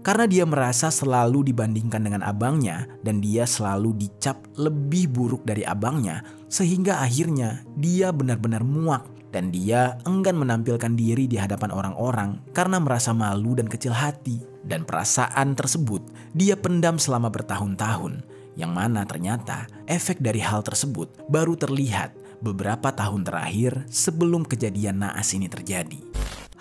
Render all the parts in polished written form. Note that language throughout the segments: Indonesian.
karena dia merasa selalu dibandingkan dengan abangnya dan dia selalu dicap lebih buruk dari abangnya, sehingga akhirnya dia benar-benar muak dan dia enggan menampilkan diri di hadapan orang-orang karena merasa malu dan kecil hati. Dan perasaan tersebut dia pendam selama bertahun-tahun, yang mana ternyata efek dari hal tersebut baru terlihat beberapa tahun terakhir sebelum kejadian naas ini terjadi.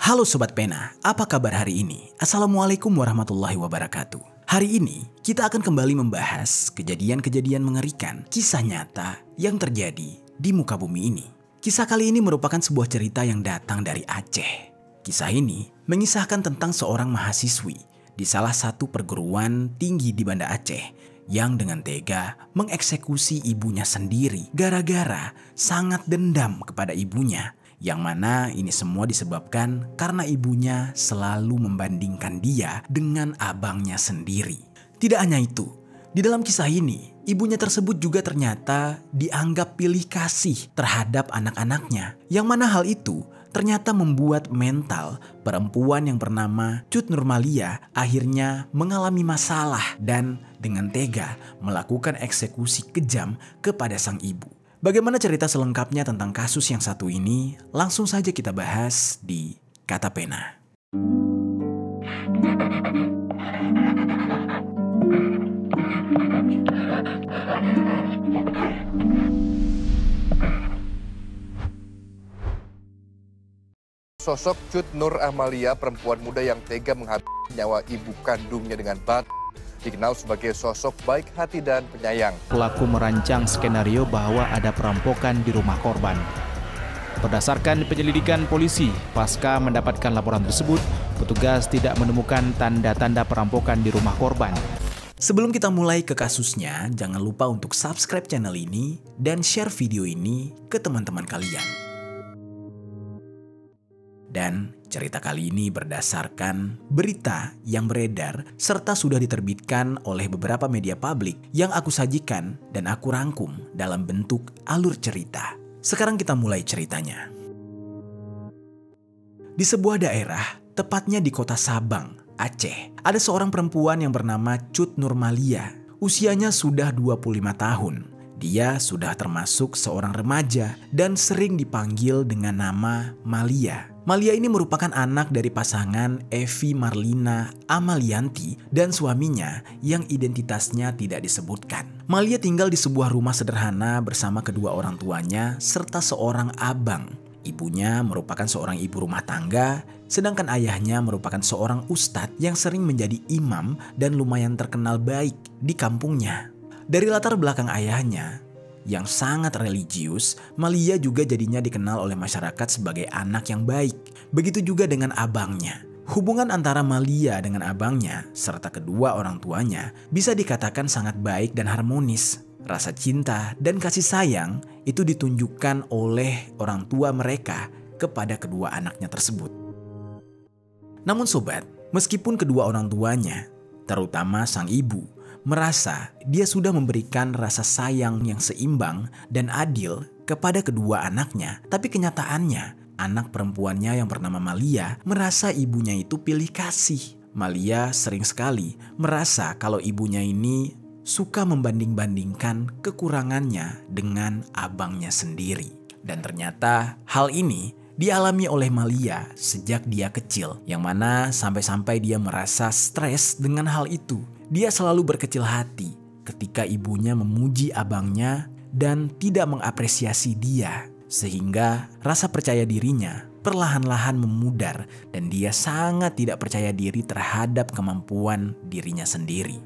Halo Sobat Pena, apa kabar hari ini? Assalamualaikum warahmatullahi wabarakatuh. Hari ini kita akan kembali membahas kejadian-kejadian mengerikan, kisah nyata yang terjadi di muka bumi ini. Kisah kali ini merupakan sebuah cerita yang datang dari Aceh. Kisah ini mengisahkan tentang seorang mahasiswi di salah satu perguruan tinggi di Banda Aceh yang dengan tega mengeksekusi ibunya sendiri gara-gara sangat dendam kepada ibunya. Yang mana ini semua disebabkan karena ibunya selalu membandingkan dia dengan abangnya sendiri. Tidak hanya itu, di dalam kisah ini, ibunya tersebut juga ternyata dianggap pilih kasih terhadap anak-anaknya. Yang mana hal itu ternyata membuat mental perempuan yang bernama Cut Nurmalia akhirnya mengalami masalah dan dengan tega melakukan eksekusi kejam kepada sang ibu. Bagaimana cerita selengkapnya tentang kasus yang satu ini? Langsung saja kita bahas di Kata Pena. Sosok Cut Nur Amalia, perempuan muda yang tega menghabisi nyawa ibu kandungnya dengan batu, dikenal sebagai sosok baik hati dan penyayang. Pelaku merancang skenario bahwa ada perampokan di rumah korban. Berdasarkan penyelidikan polisi, pasca mendapatkan laporan tersebut, petugas tidak menemukan tanda-tanda perampokan di rumah korban. Sebelum kita mulai ke kasusnya, jangan lupa untuk subscribe channel ini dan share video ini ke teman-teman kalian. Dan cerita kali ini berdasarkan berita yang beredar serta sudah diterbitkan oleh beberapa media publik yang aku sajikan dan aku rangkum dalam bentuk alur cerita. Sekarang kita mulai ceritanya. Di sebuah daerah, tepatnya di kota Sabang, Aceh, ada seorang perempuan yang bernama Cut Nurmalia. Usianya sudah 25 tahun. Dia sudah termasuk seorang remaja dan sering dipanggil dengan nama Malia. Malia ini merupakan anak dari pasangan Evi Marlina Amalianti dan suaminya yang identitasnya tidak disebutkan. Malia tinggal di sebuah rumah sederhana bersama kedua orang tuanya serta seorang abang. Ibunya merupakan seorang ibu rumah tangga, sedangkan ayahnya merupakan seorang ustadz yang sering menjadi imam dan lumayan terkenal baik di kampungnya. Dari latar belakang ayahnya yang sangat religius, Malia juga jadinya dikenal oleh masyarakat sebagai anak yang baik. Begitu juga dengan abangnya. Hubungan antara Malia dengan abangnya serta kedua orang tuanya bisa dikatakan sangat baik dan harmonis. Rasa cinta dan kasih sayang itu ditunjukkan oleh orang tua mereka kepada kedua anaknya tersebut. Namun sobat, meskipun kedua orang tuanya, terutama sang ibu, merasa dia sudah memberikan rasa sayang yang seimbang dan adil kepada kedua anaknya, tapi kenyataannya anak perempuannya yang bernama Malia merasa ibunya itu pilih kasih. Malia sering sekali merasa kalau ibunya ini suka membanding-bandingkan kekurangannya dengan abangnya sendiri. Dan ternyata hal ini dialami oleh Malia sejak dia kecil, yang mana sampai-sampai dia merasa stres dengan hal itu. Dia selalu berkecil hati ketika ibunya memuji abangnya dan tidak mengapresiasi dia, sehingga rasa percaya dirinya perlahan-lahan memudar dan dia sangat tidak percaya diri terhadap kemampuan dirinya sendiri.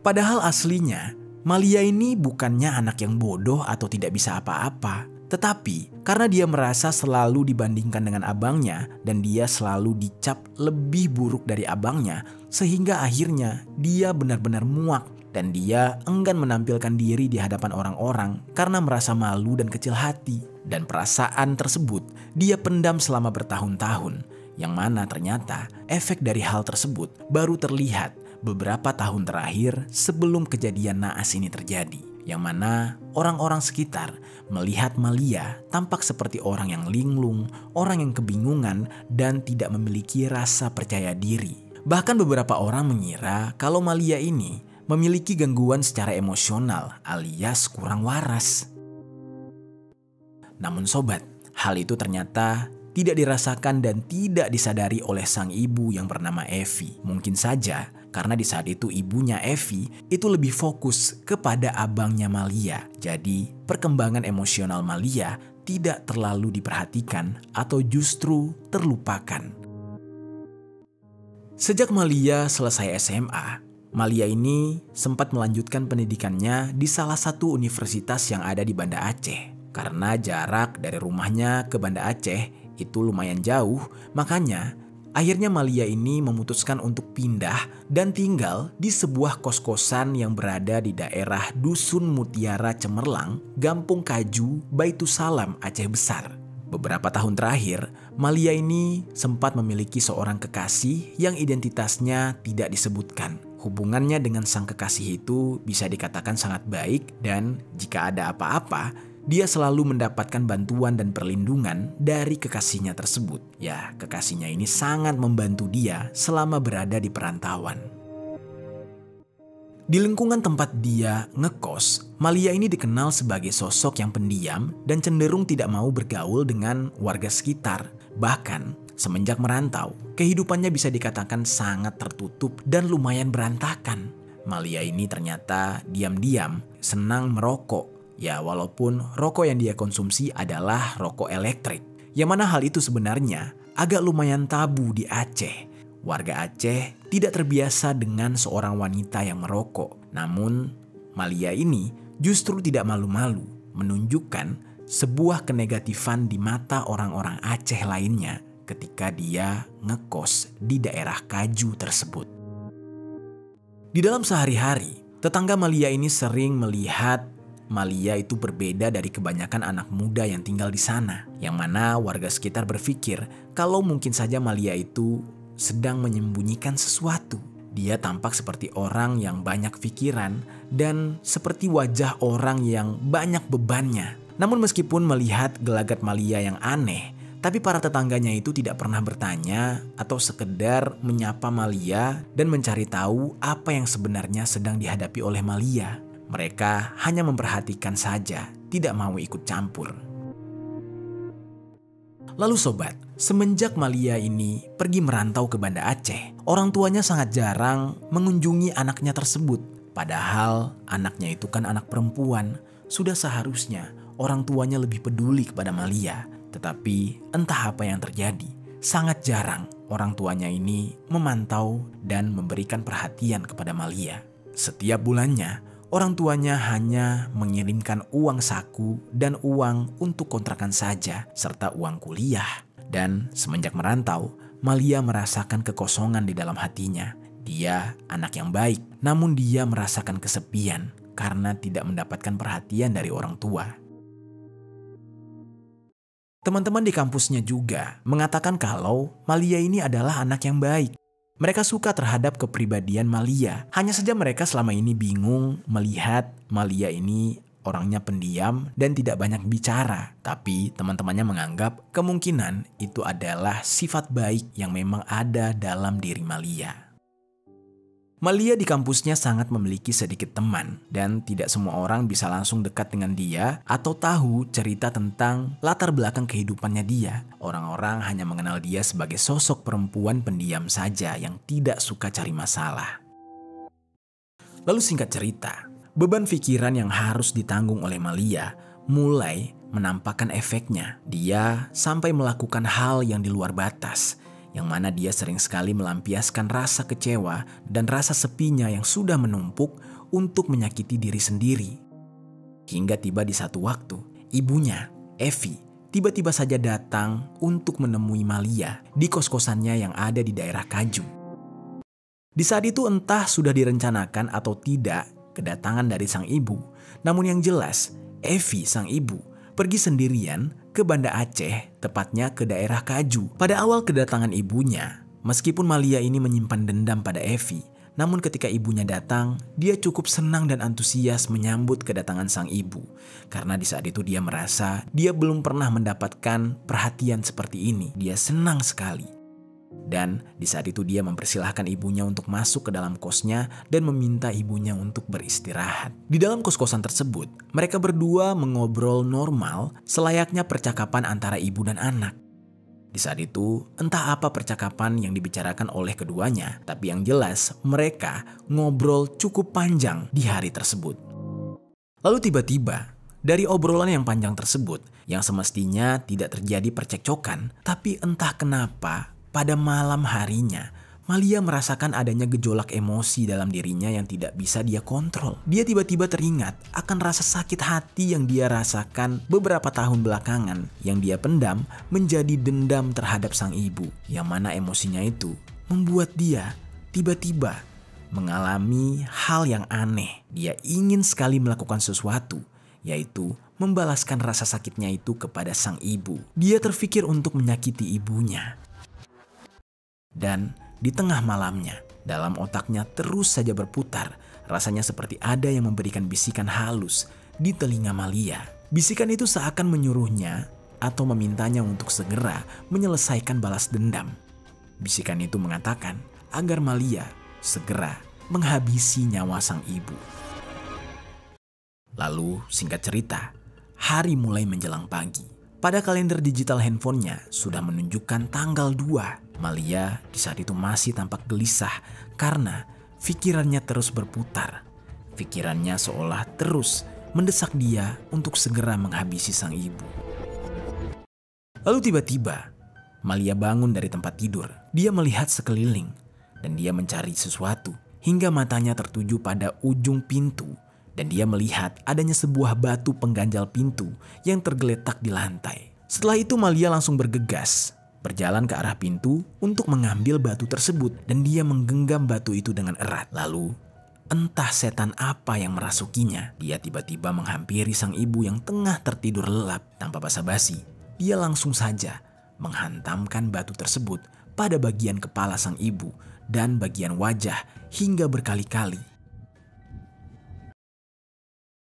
Padahal aslinya, Malia ini bukannya anak yang bodoh atau tidak bisa apa-apa. Tetapi karena dia merasa selalu dibandingkan dengan abangnya dan dia selalu dicap lebih buruk dari abangnya, sehingga akhirnya dia benar-benar muak dan dia enggan menampilkan diri di hadapan orang-orang karena merasa malu dan kecil hati. Dan perasaan tersebut dia pendam selama bertahun-tahun, yang mana ternyata efek dari hal tersebut baru terlihat beberapa tahun terakhir sebelum kejadian naas ini terjadi. Yang mana orang-orang sekitar melihat Malia tampak seperti orang yang linglung, orang yang kebingungan dan tidak memiliki rasa percaya diri. Bahkan beberapa orang mengira kalau Malia ini memiliki gangguan secara emosional alias kurang waras. Namun sobat, hal itu ternyata tidak dirasakan dan tidak disadari oleh sang ibu yang bernama Evi. Mungkin saja karena di saat itu ibunya Evi itu lebih fokus kepada abangnya Malia. Jadi perkembangan emosional Malia tidak terlalu diperhatikan atau justru terlupakan. Sejak Malia selesai SMA, Malia ini sempat melanjutkan pendidikannya di salah satu universitas yang ada di Banda Aceh. Karena jarak dari rumahnya ke Banda Aceh itu lumayan jauh, makanya akhirnya Malia ini memutuskan untuk pindah dan tinggal di sebuah kos-kosan yang berada di daerah Dusun Mutiara Cemerlang, Gampung Kaju, Baitussalam, Aceh Besar. Beberapa tahun terakhir, Malia ini sempat memiliki seorang kekasih yang identitasnya tidak disebutkan. Hubungannya dengan sang kekasih itu bisa dikatakan sangat baik dan jika ada apa-apa, dia selalu mendapatkan bantuan dan perlindungan dari kekasihnya tersebut. Ya, kekasihnya ini sangat membantu dia selama berada di perantauan. Di lingkungan tempat dia ngekos, Malia ini dikenal sebagai sosok yang pendiam dan cenderung tidak mau bergaul dengan warga sekitar. Bahkan, semenjak merantau, kehidupannya bisa dikatakan sangat tertutup dan lumayan berantakan. Malia ini ternyata diam-diam senang merokok. Ya, walaupun rokok yang dia konsumsi adalah rokok elektrik. Yang mana hal itu sebenarnya agak lumayan tabu di Aceh. Warga Aceh tidak terbiasa dengan seorang wanita yang merokok. Namun, Malia ini justru tidak malu-malu menunjukkan sebuah kenegatifan di mata orang-orang Aceh lainnya ketika dia ngekos di daerah Kaju tersebut. Di dalam sehari-hari, tetangga Malia ini sering melihat Malia itu berbeda dari kebanyakan anak muda yang tinggal di sana. Yang mana warga sekitar berpikir kalau mungkin saja Malia itu sedang menyembunyikan sesuatu. Dia tampak seperti orang yang banyak pikiran dan seperti wajah orang yang banyak bebannya. Namun meskipun melihat gelagat Malia yang aneh, tapi para tetangganya itu tidak pernah bertanya atau sekedar menyapa Malia dan mencari tahu apa yang sebenarnya sedang dihadapi oleh Malia. Mereka hanya memperhatikan saja, tidak mau ikut campur. Lalu sobat, semenjak Malia ini pergi merantau ke Banda Aceh, orang tuanya sangat jarang mengunjungi anaknya tersebut. Padahal anaknya itu kan anak perempuan, sudah seharusnya orang tuanya lebih peduli kepada Malia. Tetapi entah apa yang terjadi, sangat jarang orang tuanya ini memantau dan memberikan perhatian kepada Malia. Setiap bulannya, orang tuanya hanya mengirimkan uang saku dan uang untuk kontrakan saja, serta uang kuliah. Dan semenjak merantau, Malia merasakan kekosongan di dalam hatinya. Dia anak yang baik, namun dia merasakan kesepian karena tidak mendapatkan perhatian dari orang tua. Teman-teman di kampusnya juga mengatakan kalau Malia ini adalah anak yang baik. Mereka suka terhadap kepribadian Malia. Hanya saja mereka selama ini bingung melihat Malia ini orangnya pendiam dan tidak banyak bicara. Tapi teman-temannya menganggap kemungkinan itu adalah sifat baik yang memang ada dalam diri Malia. Malia di kampusnya sangat memiliki sedikit teman dan tidak semua orang bisa langsung dekat dengan dia atau tahu cerita tentang latar belakang kehidupannya dia. Orang-orang hanya mengenal dia sebagai sosok perempuan pendiam saja yang tidak suka cari masalah. Lalu singkat cerita, beban pikiran yang harus ditanggung oleh Malia mulai menampakkan efeknya. Dia sampai melakukan hal yang di luar batas, yang mana dia sering sekali melampiaskan rasa kecewa dan rasa sepinya yang sudah menumpuk untuk menyakiti diri sendiri. Hingga tiba di satu waktu, ibunya, Evi, tiba-tiba saja datang untuk menemui Malia di kos-kosannya yang ada di daerah Kaju. Di saat itu entah sudah direncanakan atau tidak kedatangan dari sang ibu, namun yang jelas, Evi, sang ibu, pergi sendirian ke Banda Aceh, tepatnya ke daerah Kaju. Pada awal kedatangan ibunya, meskipun Malia ini menyimpan dendam pada Evi, namun ketika ibunya datang, dia cukup senang dan antusias menyambut kedatangan sang ibu. Karena di saat itu dia merasa dia belum pernah mendapatkan perhatian seperti ini. Dia senang sekali. Dan di saat itu dia mempersilahkan ibunya untuk masuk ke dalam kosnya dan meminta ibunya untuk beristirahat. Di dalam kos-kosan tersebut, mereka berdua mengobrol normal selayaknya percakapan antara ibu dan anak. Di saat itu, entah apa percakapan yang dibicarakan oleh keduanya, tapi yang jelas mereka ngobrol cukup panjang di hari tersebut. Lalu tiba-tiba, dari obrolan yang panjang tersebut, yang semestinya tidak terjadi percekcokan, tapi entah kenapa, pada malam harinya, Malia merasakan adanya gejolak emosi dalam dirinya yang tidak bisa dia kontrol. Dia tiba-tiba teringat akan rasa sakit hati yang dia rasakan beberapa tahun belakangan yang dia pendam menjadi dendam terhadap sang ibu. Yang mana emosinya itu membuat dia tiba-tiba mengalami hal yang aneh. Dia ingin sekali melakukan sesuatu, yaitu membalaskan rasa sakitnya itu kepada sang ibu. Dia terfikir untuk menyakiti ibunya. Dan di tengah malamnya, dalam otaknya terus saja berputar, rasanya seperti ada yang memberikan bisikan halus di telinga Malia. Bisikan itu seakan menyuruhnya atau memintanya untuk segera menyelesaikan balas dendam. Bisikan itu mengatakan agar Malia segera menghabisi nyawa sang ibu. Lalu singkat cerita, hari mulai menjelang pagi. Pada kalender digital handphonenya sudah menunjukkan tanggal 2. Malia di saat itu masih tampak gelisah karena pikirannya terus berputar. Pikirannya seolah terus mendesak dia untuk segera menghabisi sang ibu. Lalu tiba-tiba Malia bangun dari tempat tidur. Dia melihat sekeliling dan dia mencari sesuatu hingga matanya tertuju pada ujung pintu. Dan dia melihat adanya sebuah batu pengganjal pintu yang tergeletak di lantai. Setelah itu Malia langsung bergegas, berjalan ke arah pintu untuk mengambil batu tersebut. Dan dia menggenggam batu itu dengan erat. Lalu entah setan apa yang merasukinya, dia tiba-tiba menghampiri sang ibu yang tengah tertidur lelap. Tanpa basa-basi, dia langsung saja menghantamkan batu tersebut pada bagian kepala sang ibu dan bagian wajah hingga berkali-kali.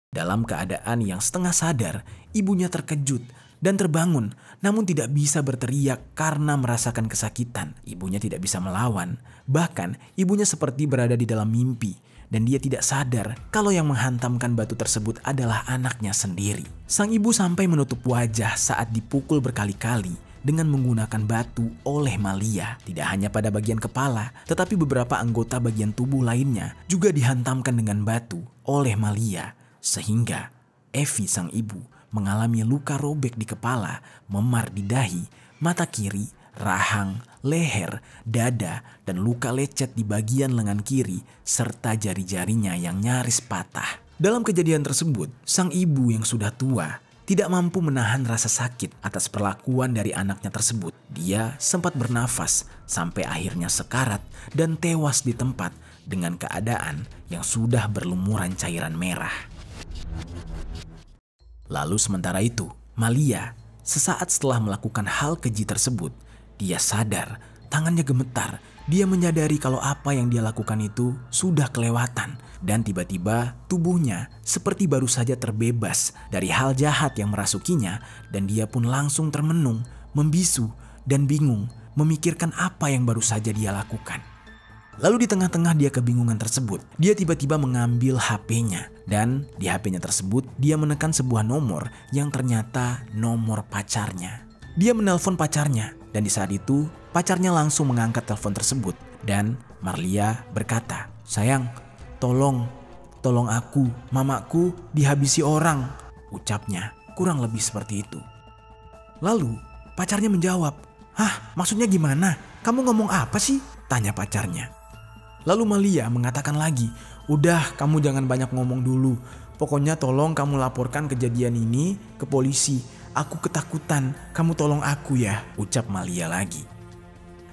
Dalam keadaan yang setengah sadar, ibunya terkejut dan terbangun, namun tidak bisa berteriak karena merasakan kesakitan. Ibunya tidak bisa melawan, bahkan ibunya seperti berada di dalam mimpi dan dia tidak sadar kalau yang menghantamkan batu tersebut adalah anaknya sendiri. Sang ibu sampai menutup wajah saat dipukul berkali-kali dengan menggunakan batu oleh Malia. Tidak hanya pada bagian kepala, tetapi beberapa anggota bagian tubuh lainnya juga dihantamkan dengan batu oleh Malia. Sehingga Evi sang ibu mengalami luka robek di kepala, memar di dahi, mata kiri, rahang, leher, dada, dan luka lecet di bagian lengan kiri serta jari-jarinya yang nyaris patah. Dalam kejadian tersebut, sang ibu yang sudah tua tidak mampu menahan rasa sakit atas perlakuan dari anaknya tersebut. Dia sempat bernafas sampai akhirnya sekarat dan tewas di tempat dengan keadaan yang sudah berlumuran cairan merah. Lalu sementara itu, Malia sesaat setelah melakukan hal keji tersebut, dia sadar, tangannya gemetar. Dia menyadari kalau apa yang dia lakukan itu sudah kelewatan. Dan tiba-tiba tubuhnya seperti baru saja terbebas dari hal jahat yang merasukinya. Dan dia pun langsung termenung, membisu, dan bingung memikirkan apa yang baru saja dia lakukan. Lalu di tengah-tengah dia kebingungan tersebut, dia tiba-tiba mengambil HP-nya. Dan di HP-nya tersebut dia menekan sebuah nomor yang ternyata nomor pacarnya. Dia menelpon pacarnya dan di saat itu pacarnya langsung mengangkat telepon tersebut. Dan Malia berkata, "Sayang, tolong aku, mamaku dihabisi orang." Ucapnya kurang lebih seperti itu. Lalu pacarnya menjawab, "Hah, maksudnya gimana? Kamu ngomong apa sih?" tanya pacarnya. Lalu Malia mengatakan lagi, "Udah, kamu jangan banyak ngomong dulu. Pokoknya tolong kamu laporkan kejadian ini ke polisi. Aku ketakutan, kamu tolong aku ya," ucap Malia lagi.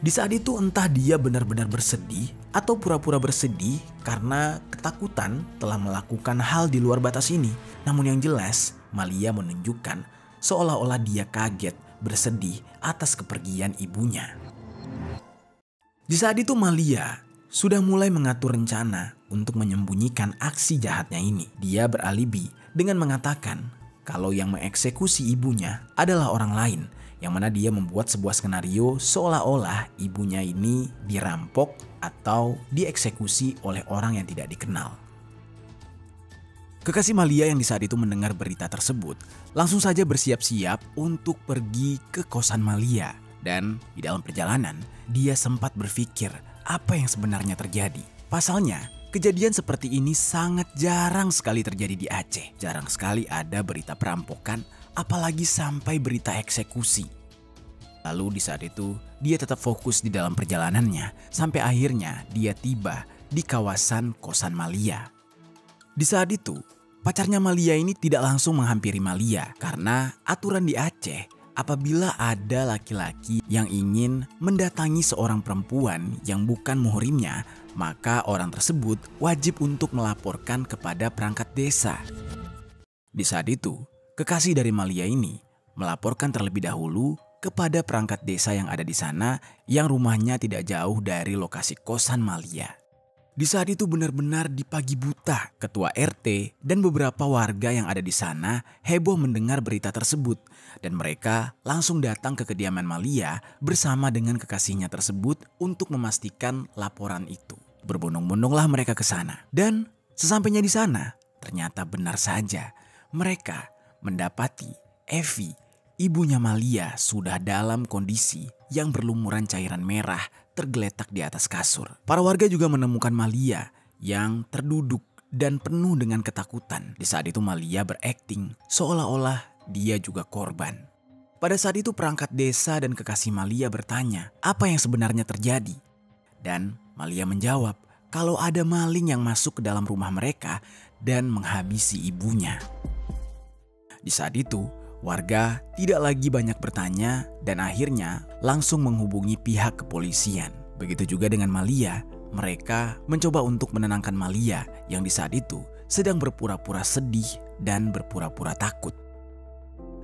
Di saat itu entah dia benar-benar bersedih atau pura-pura bersedih karena ketakutan telah melakukan hal di luar batas ini. Namun yang jelas, Malia menunjukkan seolah-olah dia kaget, bersedih atas kepergian ibunya. Di saat itu Malia sudah mulai mengatur rencana untuk menyembunyikan aksi jahatnya ini. Dia beralibi dengan mengatakan kalau yang mengeksekusi ibunya adalah orang lain yang mana dia membuat sebuah skenario seolah-olah ibunya ini dirampok atau dieksekusi oleh orang yang tidak dikenal. Kekasih Malia yang di saat itu mendengar berita tersebut langsung saja bersiap-siap untuk pergi ke kosan Malia. Dan di dalam perjalanan dia sempat berpikir apa yang sebenarnya terjadi. Pasalnya kejadian seperti ini sangat jarang sekali terjadi di Aceh. Jarang sekali ada berita perampokan, apalagi sampai berita eksekusi. Lalu di saat itu dia tetap fokus di dalam perjalanannya sampai akhirnya dia tiba di kawasan kosan Malia. Di saat itu, pacarnya Malia ini tidak langsung menghampiri Malia karena aturan di Aceh apabila ada laki-laki yang ingin mendatangi seorang perempuan yang bukan muhrimnya, maka orang tersebut wajib untuk melaporkan kepada perangkat desa. Di saat itu, kekasih dari Malia ini melaporkan terlebih dahulu kepada perangkat desa yang ada di sana yang rumahnya tidak jauh dari lokasi kosan Malia. Di saat itu benar-benar di pagi buta, ketua RT dan beberapa warga yang ada di sana heboh mendengar berita tersebut dan mereka langsung datang ke kediaman Malia bersama dengan kekasihnya tersebut untuk memastikan laporan itu. Berbondong-bondonglah mereka ke sana dan sesampainya di sana ternyata benar saja mereka mendapati Evi, ibunya Malia, sudah dalam kondisi yang berlumuran cairan merah tergeletak di atas kasur. Para warga juga menemukan Malia yang terduduk dan penuh dengan ketakutan. Di saat itu Malia berakting seolah-olah dia juga korban. Pada saat itu perangkat desa dan kekasih Malia bertanya apa yang sebenarnya terjadi. Dan Malia menjawab kalau ada maling yang masuk ke dalam rumah mereka dan menghabisi ibunya. Di saat itu warga tidak lagi banyak bertanya dan akhirnya langsung menghubungi pihak kepolisian. Begitu juga dengan Malia, mereka mencoba untuk menenangkan Malia yang di saat itu sedang berpura-pura sedih dan berpura-pura takut.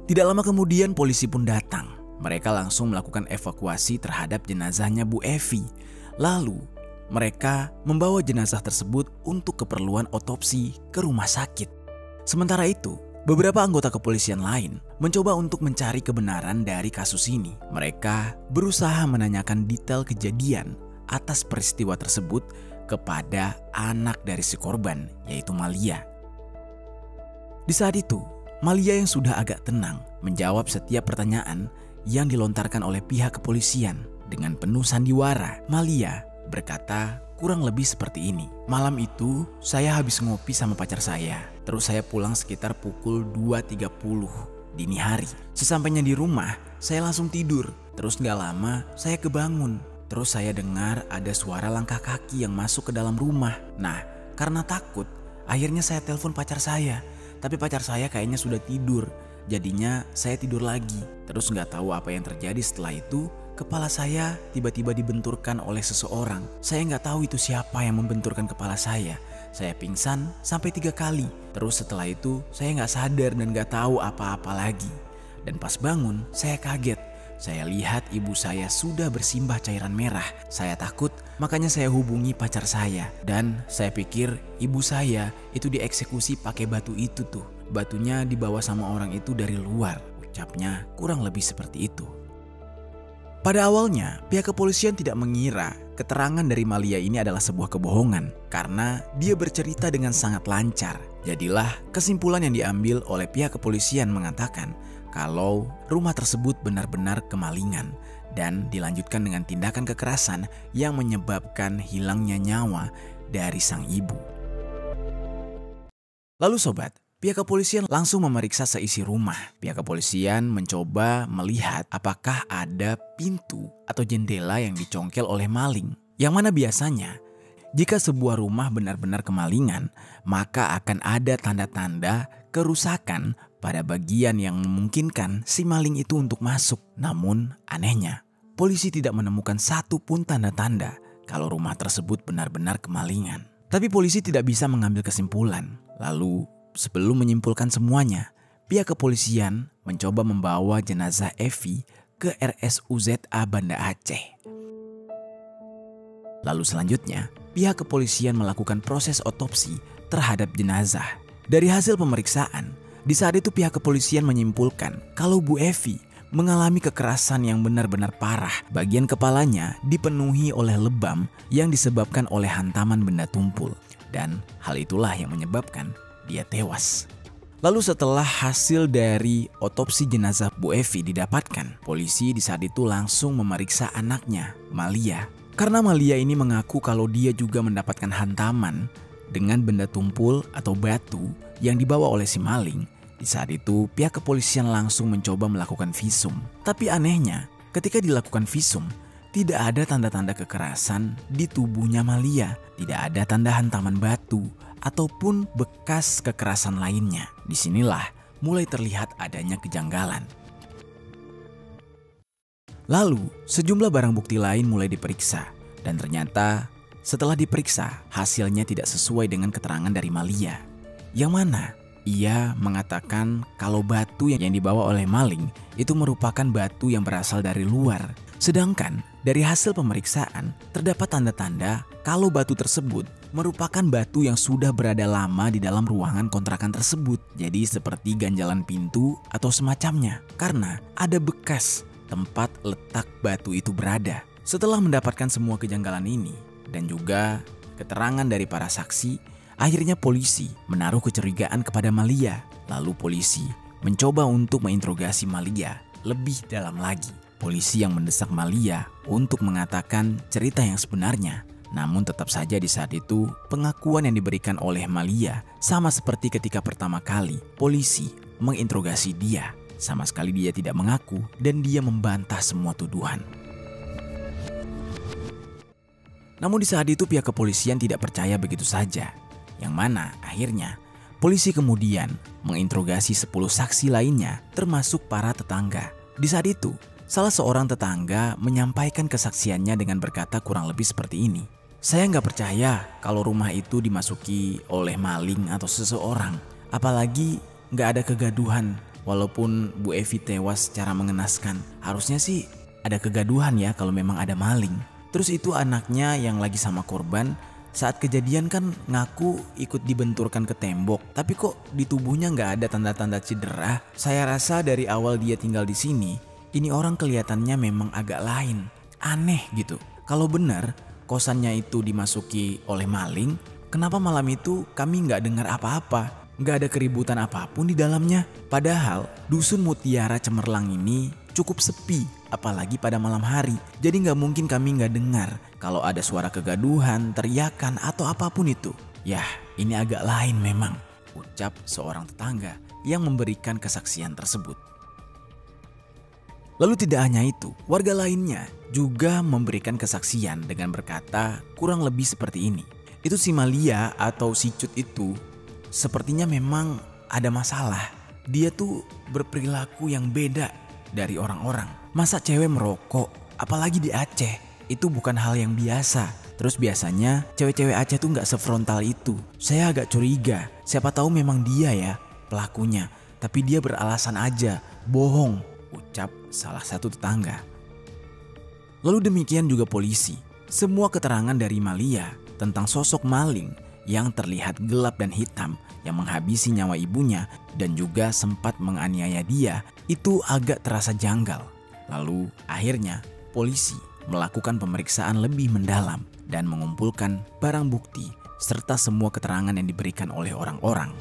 Tidak lama kemudian polisi pun datang. Mereka langsung melakukan evakuasi terhadap jenazahnya Bu Evi. Lalu mereka membawa jenazah tersebut untuk keperluan otopsi ke rumah sakit. Sementara itu, beberapa anggota kepolisian lain mencoba untuk mencari kebenaran dari kasus ini. Mereka berusaha menanyakan detail kejadian atas peristiwa tersebut kepada anak dari si korban, yaitu Malia. Di saat itu, Malia yang sudah agak tenang menjawab setiap pertanyaan yang dilontarkan oleh pihak kepolisian. Dengan penuh sandiwara, Malia berkata kurang lebih seperti ini. Malam itu saya habis ngopi sama pacar saya. Terus saya pulang sekitar pukul 2.30 dini hari. Sesampainya di rumah, saya langsung tidur. Terus gak lama saya kebangun. Terus saya dengar ada suara langkah kaki yang masuk ke dalam rumah. Nah, karena takut, akhirnya saya telepon pacar saya. Tapi pacar saya kayaknya sudah tidur. Jadinya saya tidur lagi. Terus gak tahu apa yang terjadi setelah itu. Kepala saya tiba-tiba dibenturkan oleh seseorang. Saya nggak tahu itu siapa yang membenturkan kepala saya. Saya pingsan sampai 3 kali. Terus setelah itu saya nggak sadar dan nggak tahu apa-apa lagi. Dan pas bangun saya kaget. Saya lihat ibu saya sudah bersimbah cairan merah. Saya takut, makanya saya hubungi pacar saya. Dan saya pikir ibu saya itu dieksekusi pakai batu itu tuh. Batunya dibawa sama orang itu dari luar. Ucapnya kurang lebih seperti itu. Pada awalnya, pihak kepolisian tidak mengira keterangan dari Malia ini adalah sebuah kebohongan karena dia bercerita dengan sangat lancar. Jadilah kesimpulan yang diambil oleh pihak kepolisian mengatakan kalau rumah tersebut benar-benar kemalingan dan dilanjutkan dengan tindakan kekerasan yang menyebabkan hilangnya nyawa dari sang ibu. Lalu sobat, pihak kepolisian langsung memeriksa seisi rumah. Pihak kepolisian mencoba melihat apakah ada pintu atau jendela yang dicongkel oleh maling. Yang mana biasanya jika sebuah rumah benar-benar kemalingan, maka akan ada tanda-tanda kerusakan pada bagian yang memungkinkan si maling itu untuk masuk. Namun anehnya, polisi tidak menemukan satu pun tanda-tanda kalau rumah tersebut benar-benar kemalingan. Tapi polisi tidak bisa mengambil kesimpulan. Lalu sebelum menyimpulkan semuanya, pihak kepolisian mencoba membawa jenazah Evi ke RSUZA Banda Aceh. Lalu selanjutnya, pihak kepolisian melakukan proses otopsi terhadap jenazah. Dari hasil pemeriksaan, di saat itu pihak kepolisian menyimpulkan kalau Bu Evi mengalami kekerasan yang benar-benar parah. Bagian kepalanya dipenuhi oleh lebam yang disebabkan oleh hantaman benda tumpul. Dan hal itulah yang menyebabkan dia tewas. Lalu setelah hasil dari otopsi jenazah Bu Evi didapatkan, polisi di saat itu langsung memeriksa anaknya, Malia. Karena Malia ini mengaku kalau dia juga mendapatkan hantaman dengan benda tumpul atau batu yang dibawa oleh si maling. Di saat itu pihak kepolisian langsung mencoba melakukan visum. Tapi anehnya, ketika dilakukan visum, tidak ada tanda-tanda kekerasan di tubuhnya Malia. Tidak ada tanda hantaman batu ataupun bekas kekerasan lainnya. Disinilah mulai terlihat adanya kejanggalan. Lalu, sejumlah barang bukti lain mulai diperiksa. Dan ternyata setelah diperiksa, hasilnya tidak sesuai dengan keterangan dari Malia. Yang mana ia mengatakan kalau batu yang dibawa oleh maling itu merupakan batu yang berasal dari luar. Sedangkan dari hasil pemeriksaan terdapat tanda-tanda kalau batu tersebut merupakan batu yang sudah berada lama di dalam ruangan kontrakan tersebut. Jadi seperti ganjalan pintu atau semacamnya, karena ada bekas tempat letak batu itu berada. Setelah mendapatkan semua kejanggalan ini dan juga keterangan dari para saksi, akhirnya polisi menaruh kecurigaan kepada Malia. Lalu polisi mencoba untuk menginterogasi Malia lebih dalam lagi. Polisi yang mendesak Malia untuk mengatakan cerita yang sebenarnya. Namun tetap saja di saat itu pengakuan yang diberikan oleh Malia sama seperti ketika pertama kali polisi menginterogasi dia. Sama sekali dia tidak mengaku dan dia membantah semua tuduhan. Namun di saat itu pihak kepolisian tidak percaya begitu saja. Yang mana akhirnya polisi kemudian menginterogasi 10 saksi lainnya termasuk para tetangga. Di saat itu salah seorang tetangga menyampaikan kesaksiannya dengan berkata kurang lebih seperti ini. Saya nggak percaya kalau rumah itu dimasuki oleh maling atau seseorang. Apalagi nggak ada kegaduhan. Walaupun Bu Evi tewas secara mengenaskan. Harusnya sih ada kegaduhan ya kalau memang ada maling. Terus itu anaknya yang lagi sama korban saat kejadian kan ngaku ikut dibenturkan ke tembok. Tapi kok di tubuhnya nggak ada tanda-tanda cedera. Saya rasa dari awal dia tinggal di sini, ini orang kelihatannya memang agak lain. Aneh gitu. Kalau benar kosannya itu dimasuki oleh maling, kenapa malam itu kami nggak dengar apa-apa? Nggak ada keributan apapun di dalamnya. Padahal dusun Mutiara Cemerlang ini cukup sepi, apalagi pada malam hari. Jadi nggak mungkin kami nggak dengar kalau ada suara kegaduhan, teriakan atau apapun itu. Yah, ini agak lain memang, ucap seorang tetangga yang memberikan kesaksian tersebut. Lalu tidak hanya itu, warga lainnya juga memberikan kesaksian dengan berkata kurang lebih seperti ini. Itu si Malia atau si Cut itu sepertinya memang ada masalah. Dia tuh berperilaku yang beda dari orang-orang. Masa cewek merokok, apalagi di Aceh, itu bukan hal yang biasa. Terus biasanya cewek-cewek Aceh tuh gak sefrontal itu. Saya agak curiga, siapa tahu memang dia ya pelakunya. Tapi dia beralasan aja, bohong, ucap salah satu tetangga. Lalu demikian juga polisi. Semua keterangan dari Malia tentang sosok maling yang terlihat gelap dan hitam yang menghabisi nyawa ibunya dan juga sempat menganiaya dia itu agak terasa janggal. Lalu akhirnya polisi melakukan pemeriksaan lebih mendalam dan mengumpulkan barang bukti serta semua keterangan yang diberikan oleh orang-orang.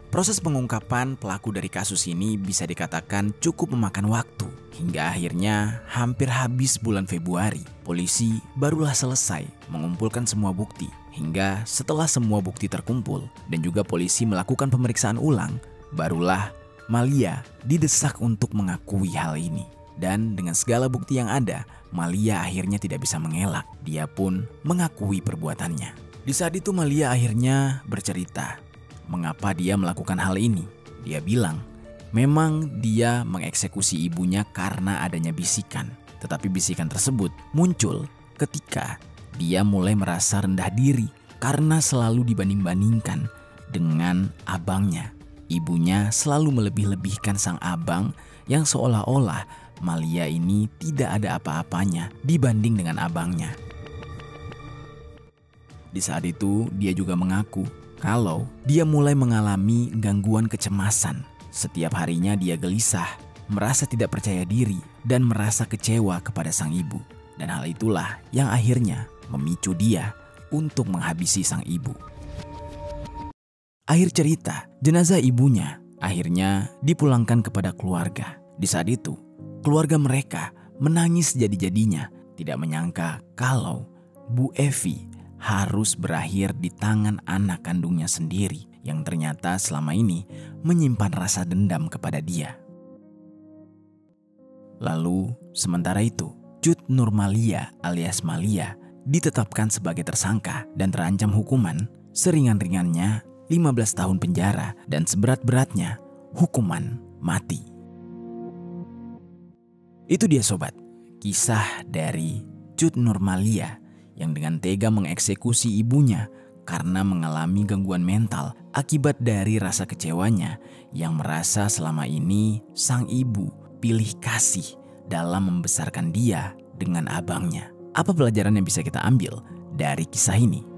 Proses pengungkapan pelaku dari kasus ini bisa dikatakan cukup memakan waktu. Hingga akhirnya hampir habis bulan Februari, polisi barulah selesai mengumpulkan semua bukti. Hingga setelah semua bukti terkumpul dan juga polisi melakukan pemeriksaan ulang, barulah Malia didesak untuk mengakui hal ini. Dan dengan segala bukti yang ada, Malia akhirnya tidak bisa mengelak. Dia pun mengakui perbuatannya. Di saat itu Malia akhirnya bercerita mengapa dia melakukan hal ini. Dia bilang, memang dia mengeksekusi ibunya karena adanya bisikan. Tetapi bisikan tersebut muncul ketika dia mulai merasa rendah diri karena selalu dibanding-bandingkan dengan abangnya. Ibunya selalu melebih-lebihkan sang abang yang seolah-olah Malia ini tidak ada apa-apanya dibanding dengan abangnya. Di saat itu dia juga mengaku kalau dia mulai mengalami gangguan kecemasan. Setiap harinya dia gelisah merasa tidak percaya diri dan merasa kecewa kepada sang ibu. Dan hal itulah yang akhirnya memicu dia untuk menghabisi sang ibu. Akhir cerita, jenazah ibunya akhirnya dipulangkan kepada keluarga. Di saat itu, keluarga mereka menangis jadi-jadinya, tidak menyangka kalau Bu Evi harus berakhir di tangan anak kandungnya sendiri yang ternyata selama ini menyimpan rasa dendam kepada dia. Lalu, sementara itu, Cut Nurmalia alias Malia ditetapkan sebagai tersangka dan terancam hukuman seringan-ringannya 15 tahun penjara dan seberat-beratnya hukuman mati. Itu dia sobat, kisah dari Cut Nurmalia yang dengan tega mengeksekusi ibunya karena mengalami gangguan mental akibat dari rasa kecewanya yang merasa selama ini sang ibu pilih kasih dalam membesarkan dia dengan abangnya. Apa pelajaran yang bisa kita ambil dari kisah ini?